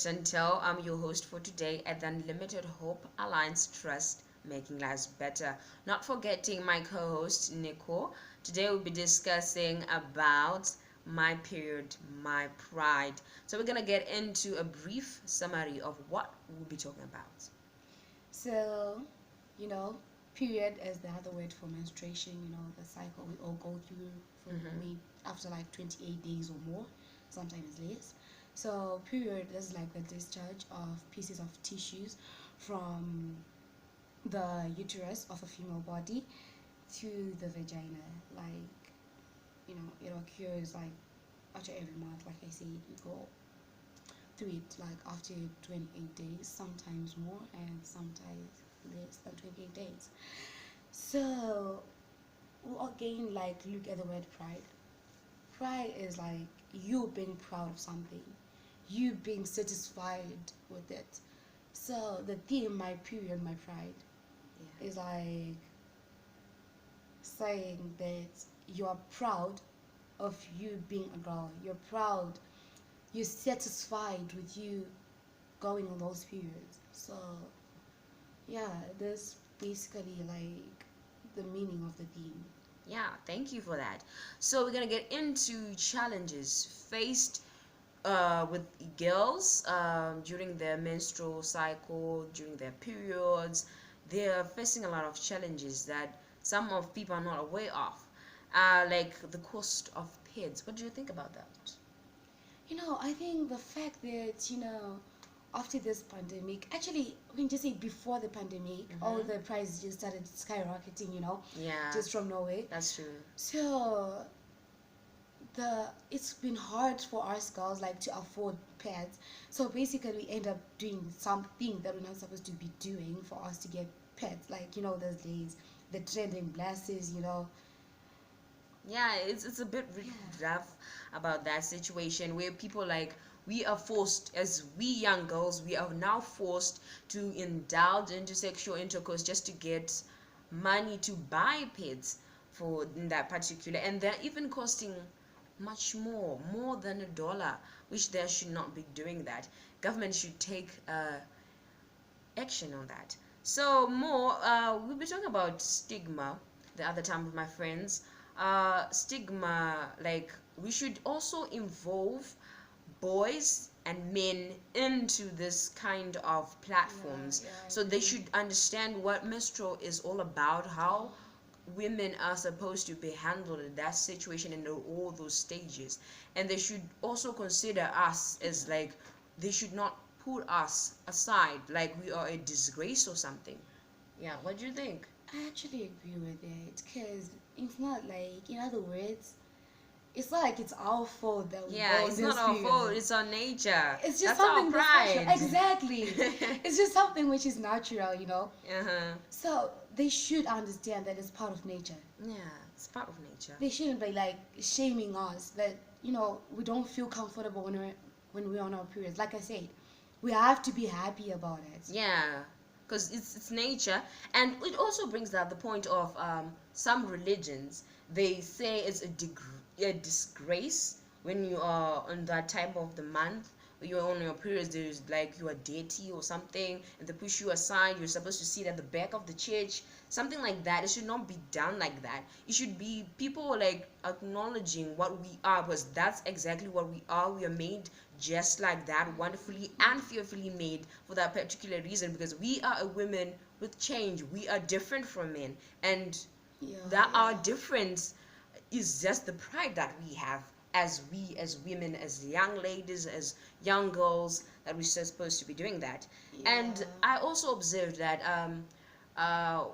Chantel. I'm your host for today at the Unlimited Hope Alliance Trust, making lives better. Not forgetting my co-host Nico. Today we'll be discussing about my period, my pride. So we're gonna get into a brief summary of what we'll be talking about. So, you know, period is the other word for menstruation, the cycle we all go through for Mm-hmm. me after like 28 days or more, sometimes less. So, period is like the discharge of pieces of tissues from the uterus of a female body to the vagina. Like, it occurs like after every month, like I said, we go through it like after 28 days, sometimes more and sometimes less than 28 days. So we'll again like look at the word pride. Pride is like you being proud of something, you being satisfied with it. So the theme, my period, my pride, Yeah. is like saying that you are proud of you being a girl. You're proud, you're satisfied with you going on those periods. So yeah, that's basically like the meaning of the theme. Yeah, thank you for that. So we're gonna get into challenges faced with girls during their menstrual cycle, during their periods. They're facing a lot of challenges that some of people are not aware of, like the cost of pads. What do you think about that? I think the fact that, after this pandemic, actually, we can just say before the pandemic, all Mm-hmm. the prices just started skyrocketing, Yeah, just from nowhere. that's true. So it's been hard for us girls like to afford pads. So basically we end up doing something that we're not supposed to be doing for us to get pads. Like, those days, the trending glasses, Yeah, it's a bit Yeah. rough about that situation where people like we are forced as we young girls we are now forced to indulge into sexual intercourse just to get money to buy pets for in that particular, and they're even costing much more than $1, which they should not be doing that. Government should take action on that. So more, we'll be talking about stigma the other time with my friends. Stigma, like we should also involve boys and men into this kind of platforms, Yeah, so I they agree. should understand what menstrual is all about, how women are supposed to be handled in that situation and all those stages, and they should also consider us as like they should not put us aside like we are a disgrace or something. Yeah, what do you think? I actually agree with it because it's not like, in other words, it's not like it's our fault that we Yeah, go on it's not this our fault, period. it's our nature. It's just That's our something that's natural. pride. Exactly. It's just something which is natural. Uh-huh. So they should understand that it's part of nature. Yeah, it's part of nature. They shouldn't be like shaming us that, we don't feel comfortable when we're on our periods. Like I said, we have to be happy about it. Yeah, because it's nature, and it also brings up the point of some religions. They say it's a disgrace when you are on that time of the month. When you're on your periods, there's like you are deity or something, and they push you aside. You're supposed to sit at the back of the church, something like that. It should not be done like that. It should be people like acknowledging what we are, because that's exactly what we are. We are made just like that, wonderfully and fearfully made for that particular reason, because we are a women with change. We are different from men, and Yeah, that our yeah. difference is just the pride that we have as we as women, as young ladies, as young girls, that we're supposed to be doing that. And Yeah. I also observed that uh,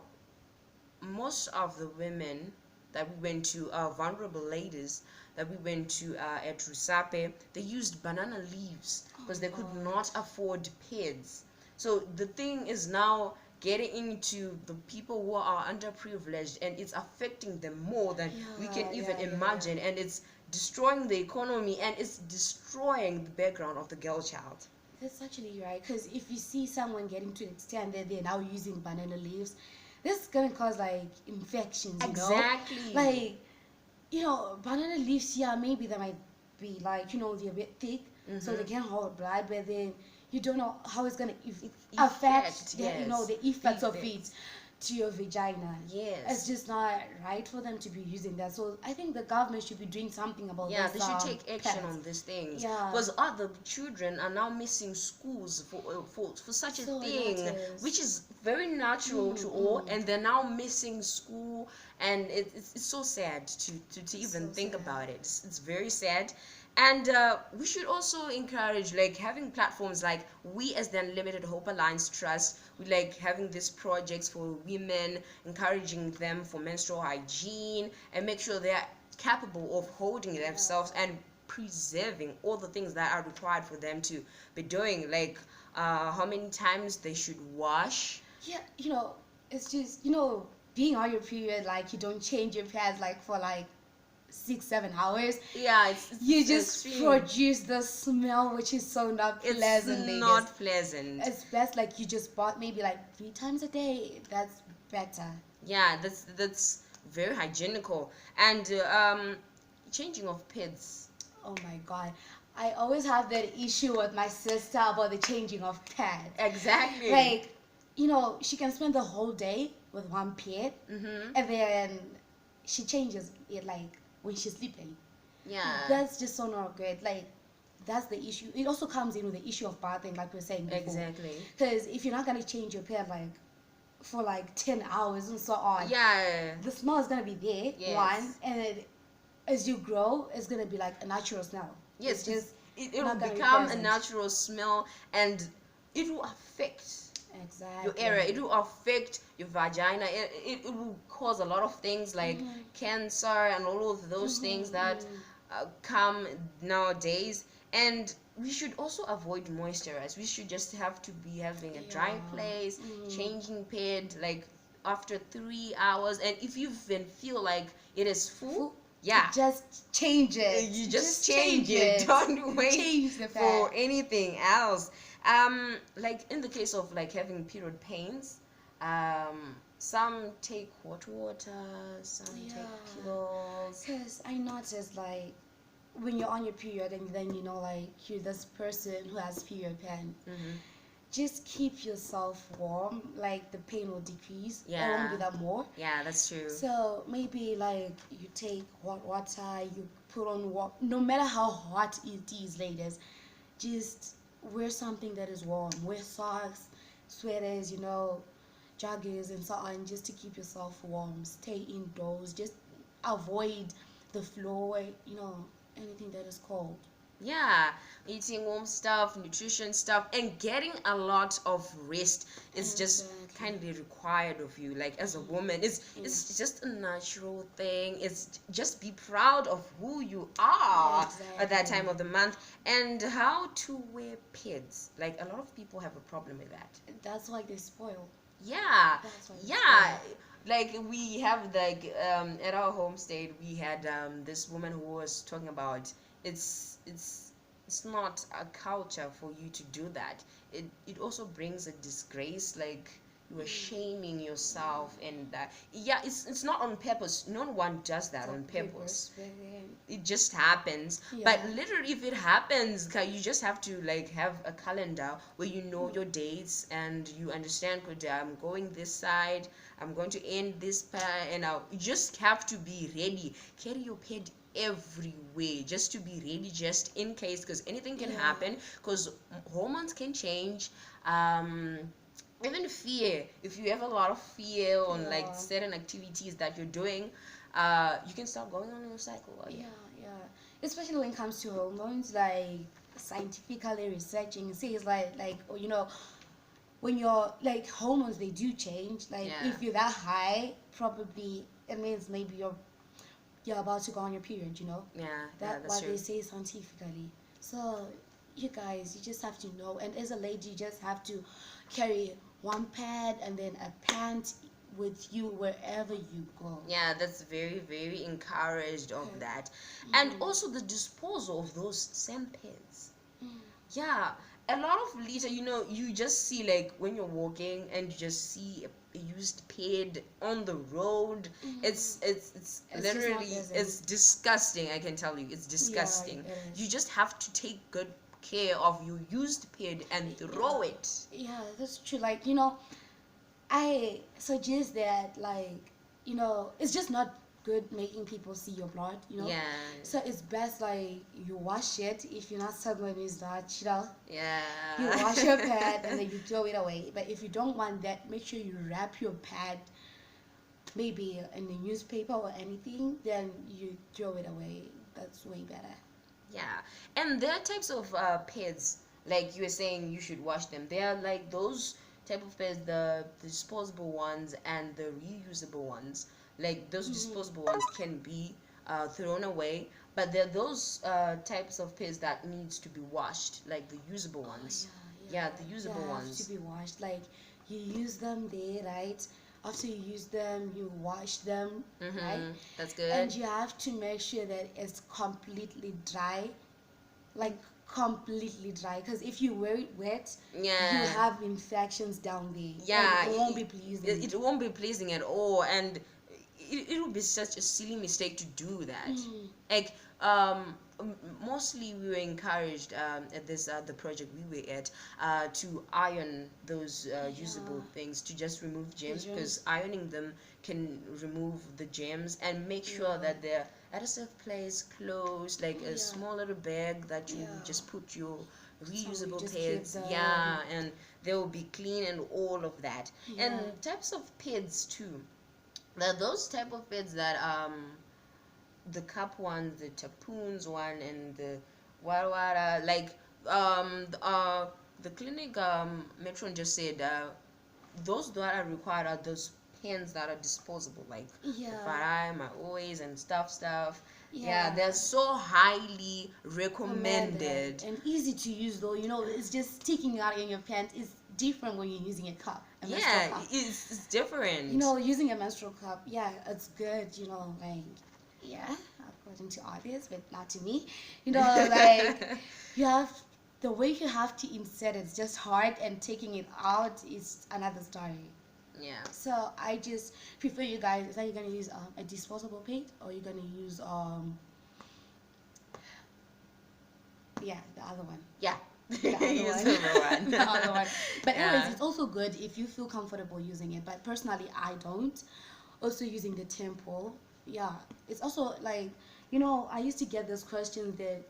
most of the women that we went to, vulnerable ladies that we went to at Rusape, they used banana leaves Oh because my they could god. not afford pads. So the thing is now getting into the people who are underprivileged, and it's affecting them more than we can Yeah, even yeah, yeah, yeah. imagine, and it's destroying the economy and it's destroying the background of the girl child. That's actually right. Because if you see someone getting to the extent that they're now using banana leaves, this is gonna cause like infections. Exactly. Like, banana leaves, yeah, maybe they might be like, they're a bit thick, so they Mm-hmm. can hold blood, but then you don't know how it's gonna Effect, affect the, yes. the effects of Effects. it to your vagina. Yes. It's just not right for them to be using that. So I think the government should be doing something about Yeah, this. they should take action pads. on these things. Yeah. Because other children are now missing schools for such a So thing, that is- which is very natural to all, and they're now missing school, and it's so sad to even So think sad. about it. It's very sad. And we should also encourage like having platforms like we as the Unlimited Hope Alliance Trust. We like having these projects for women, encouraging them for menstrual hygiene, and make sure they are capable of holding themselves and preserving all the things that are required for them to be doing, like how many times they should wash. Yeah, it's just being on your period, like you don't change your pads like for like 6-7 hours. Yeah, You it's just extreme. produce the smell, which is so not It's pleasant, ladies. not pleasant. It's best like you just bath maybe like 3 times a day. That's better. Yeah, that's very hygienical. And changing of pads. Oh my god. I always have that issue with my sister about the changing of pads. Exactly. Like, she can spend the whole day with one pad, and then she changes it like when she's sleeping. Yeah. That's just so not good. Like, that's the issue. It also comes in with the issue of bathing, like we were saying before. Exactly. Because if you're not gonna change your pad like for like 10 hours and so on, Yeah. the smell is gonna be there. Yes. One, and as you grow, it's gonna be like a natural smell. Yes, It's just it will not gonna be become a pleasant. natural smell, and it will affect Exactly. your area. It will affect your vagina. It will cause a lot of things like cancer and all of those things that come nowadays. And we should also avoid moisturize. We should just have to be having a dry Yeah. place, changing pad like after 3 hours. And if you even feel like it is full, yeah, Just change it. you just change it. Don't wait Change the for pad. anything else. Like in the case of like having period pains, some take hot water, some Yeah. take pills. Because I noticed like when you're on your period and then like you're this person who has period pain, just keep yourself warm. Like the pain will decrease. It won't be Yeah. that more. Yeah, that's true. So maybe like you take hot water, you put on no matter how hot it is, ladies, just wear something that is warm. Wear socks, sweaters, joggers and so on, just to keep yourself warm. Stay indoors. Just avoid the floor, anything that is cold. Yeah, eating warm stuff, nutrition stuff, and getting a lot of rest is just Exactly. kindly required of you. Like as a woman, it's just a natural thing. It's just be proud of who you are at that Exactly. time of the month, and how to wear pads. Like a lot of people have a problem with that. That's why they spoil. Yeah, That's why they yeah. Like we have like at our homestead we had this woman who was talking about it's not a culture for you to do that. It also brings a disgrace, like you are shaming yourself, and that, yeah, it's not on purpose. No one does that on purpose. It just happens. But Yeah. literally if it happens, you just have to like have a calendar where you know your dates and you understand, good, I'm going this side, I'm going to end this part, and you just have to be ready. Carry your pad everywhere just to be ready, just in case, because anything can Yeah. happen, because hormones can change. Even fear, if you have a lot of fear on like Yeah. certain activities that you're doing, you can start going on your cycle again. Yeah. Especially when it comes to hormones, like scientifically researching says like when you're like hormones, they do change. Like Yeah. if you're that high, probably it means maybe you're about to go on your period. Yeah, That's that's what true. they say scientifically. So you guys, you just have to know. And as a lady, you just have to carry one pad and then a pant with you wherever you go. Yeah, that's very, very encouraged of Okay. that. And also the disposal of those same pads. Yeah, a lot of litter, you just see like when you're walking and you just see a used pad on the road. It's just not literally, pleasant. it's disgusting. I can tell you, it's disgusting. it is. You just have to take good care of your used pad and throw it. Yeah, that's true. Like, I suggest that, like, it's just not good making people see your blood. Yeah. So it's best, like, you wash it if you're not someone who's not, Yeah. you wash your pad and then you throw it away. But if you don't want that, make sure you wrap your pad maybe in a newspaper or anything, then you throw it away. That's way better. Yeah, and there are types of pads, like you were saying, you should wash them. They are like those type of pads, the disposable ones and the reusable ones. Like those disposable ones can be thrown away, but there are those types of pads that needs to be washed, like the usable ones. Yeah, the usable They have ones. to be washed. Like, you use them there, right? After you use them, you wash them, right? That's And good. you have to make sure that it's completely dry, like completely dry. Because if you wear it wet, you Yeah. have infections down there. Yeah, and it won't be pleasing. it won't be pleasing at all, and it will be such a silly mistake to do that. Like mostly we were encouraged at this the project we were at to iron those usable things, to just remove germs, because ironing them can remove the germs and make sure that they're at a safe place, closed, like a small little bag that you just put your reusable just keep pads, them. and they will be clean and all of that. And types of pads too. There are those type of pads that the cup one, the tapoons one, and the wara, like the clinic matron just said those that are required are those pens that are disposable, like the farai, my always, and stuff. Yeah, they're so highly recommended. And easy to use, though. It's just sticking out in your pants. It's different when you're using a cup, a menstrual Yeah, cup. it's different. Using a menstrual cup, it's good. Like, according to others, but not to me. Like, you have the way you have to insert it's just hard, and taking it out is another story. Yeah. So I just prefer you guys, is that you're gonna use a disposable pad, or you're gonna use the other one. Yeah. The other Use one. the one. The other one. But anyways, Yeah. it's also good if you feel comfortable using it. But personally, I don't. Also using the Tempo, it's also like, I used to get this question that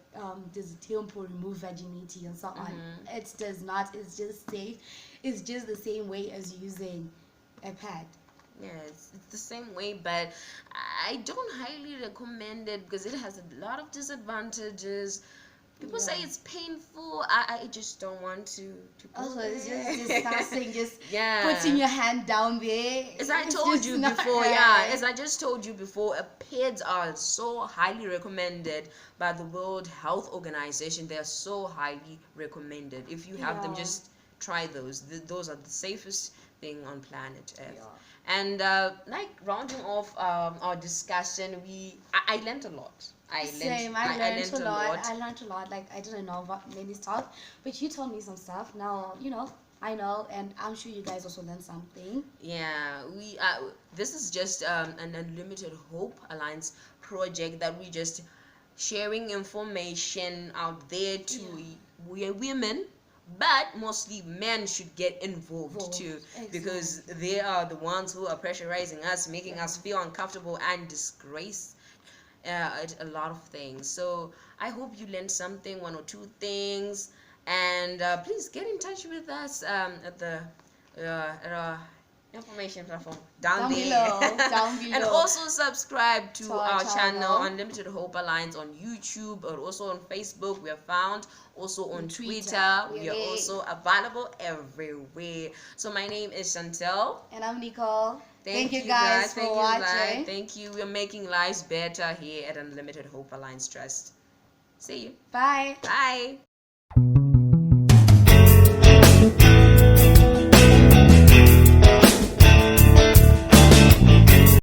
does the Tempo remove virginity and so on. It does not. It's just safe. It's just the same way as using a pad. Yeah, it's the same way, but I don't highly recommend it because it has a lot of disadvantages. People say it's painful. I just don't want to go Also, it's there. just disgusting. Just Yeah. putting your hand down there. As I It's told just you not before, right. as I just told you before, pads are so highly recommended by the World Health Organization. They are so highly recommended. If you have them, Yeah. just try those. Those are the safest thing on planet Earth. Yeah. And like rounding off our discussion, I learned a lot. Same. I learned a lot. I learned a lot. Like, I didn't know about many stuff, but you told me some stuff. Now, I know, and I'm sure you guys also learned something. Yeah, we this is just an Unlimited Hope Alliance project that we just sharing information out there to we women, but mostly men should get involved too, because they are the ones who are pressurizing us, making us feel uncomfortable and disgrace at a lot of things. So I hope you learned something, one or two things, and please get in touch with us at the at our information platform down there. Down below. And also subscribe to our our channel channel. Unlimited Hope Alliance on YouTube, or also on Facebook. We are found also on Twitter. Twitter. We are also available everywhere. So my name is Chantel. And I'm Nicole. Thank you guys for Thank you, watching. Thank you. We're making lives better here at Unlimited Hope Alliance Trust. See you. Bye. Bye.